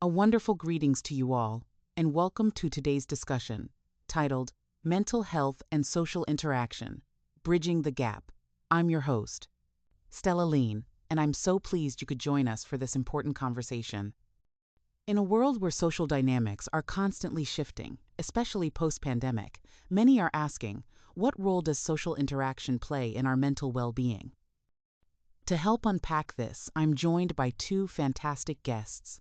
A wonderful greetings to you all, and welcome to today's discussion, titled Mental Health and Social Interaction, Bridging the Gap. I'm your host, Stella Lean, and I'm so pleased you could join us for this important conversation. In a world where social dynamics are constantly shifting, especially post-pandemic, many are asking, what role does social interaction play in our mental well-being? To help unpack this, I'm joined by two fantastic guests.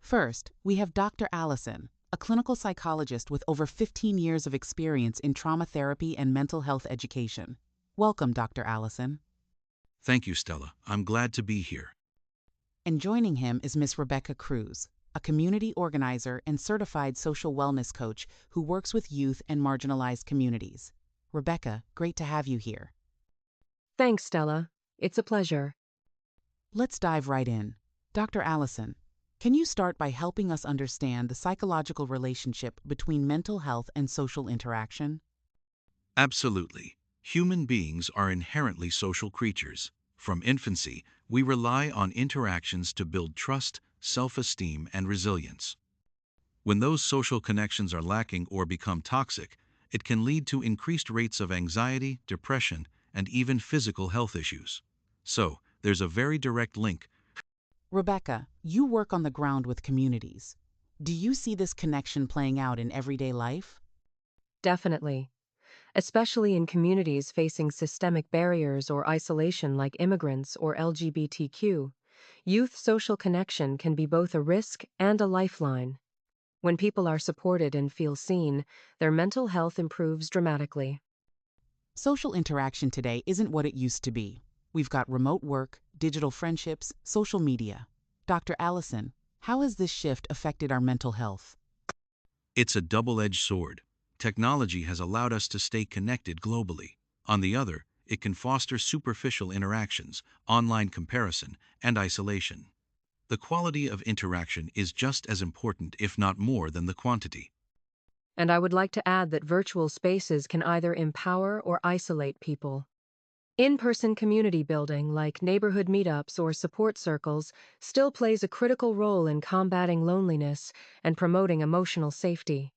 First, we have Dr. Allison, a clinical psychologist with over 15 years of experience in trauma therapy and mental health education. Welcome, Dr. Allison. Thank you, Stella. I'm glad to be here. And joining him is Ms. Rebecca Cruz, a community organizer and certified social wellness coach who works with youth and marginalized communities. Rebecca, great to have you here. Thanks, Stella. It's a pleasure. Let's dive right in. Dr. Allison, can you start by helping us understand the psychological relationship between mental health and social interaction? Absolutely. Human beings are inherently social creatures. From infancy, we rely on interactions to build trust, self-esteem, and resilience. When those social connections are lacking or become toxic, it can lead to increased rates of anxiety, depression, and even physical health issues. So, there's a very direct link. Rebecca, you work on the ground with communities. Do you see this connection playing out in everyday life? Definitely. Especially in communities facing systemic barriers or isolation like immigrants or LGBTQ, youth social connection can be both a risk and a lifeline. When people are supported and feel seen, their mental health improves dramatically. Social interaction today isn't what it used to be. We've got remote work, digital friendships, social media. Dr. Allison, how has this shift affected our mental health? It's a double-edged sword. Technology has allowed us to stay connected globally. On the other, it can foster superficial interactions, online comparison, and isolation. The quality of interaction is just as important, if not more, than the quantity. And I would like to add that virtual spaces can either empower or isolate people. In-person community building, like neighborhood meetups or support circles, still plays a critical role in combating loneliness and promoting emotional safety.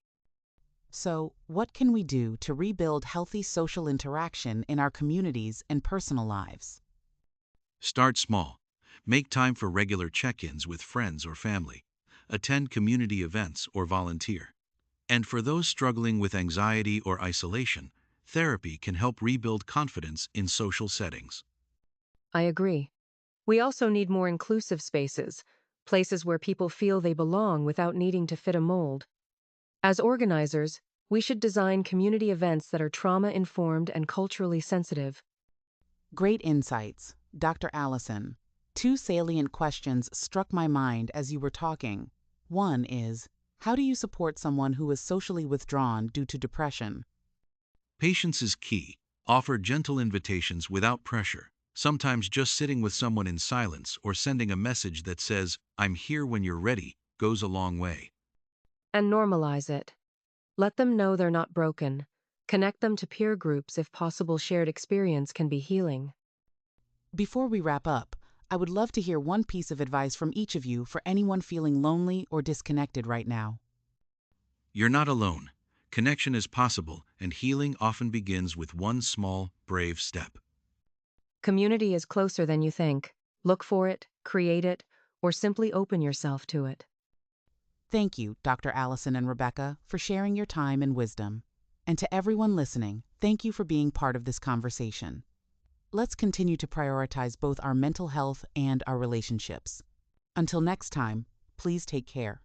So, what can we do to rebuild healthy social interaction in our communities and personal lives? Start small. Make time for regular check-ins with friends or family. Attend community events or volunteer. And for those struggling with anxiety or isolation, therapy can help rebuild confidence in social settings. I agree. We also need more inclusive spaces, places where people feel they belong without needing to fit a mold. As organizers, we should design community events that are trauma-informed and culturally sensitive. Great insights, Dr. Allison. Two salient questions struck my mind as you were talking. One is, how do you support someone who is socially withdrawn due to depression? Patience is key. Offer gentle invitations without pressure. Sometimes just sitting with someone in silence or sending a message that says, "I'm here when you're ready," goes a long way. And normalize it. Let them know they're not broken. Connect them to peer groups if possible. Shared experience can be healing. Before we wrap up, I would love to hear one piece of advice from each of you for anyone feeling lonely or disconnected right now. You're not alone. Connection is possible, and healing often begins with one small, brave step. Community is closer than you think. Look for it, create it, or simply open yourself to it. Thank you, Dr. Allison and Rebecca, for sharing your time and wisdom. And to everyone listening, thank you for being part of this conversation. Let's continue to prioritize both our mental health and our relationships. Until next time, please take care.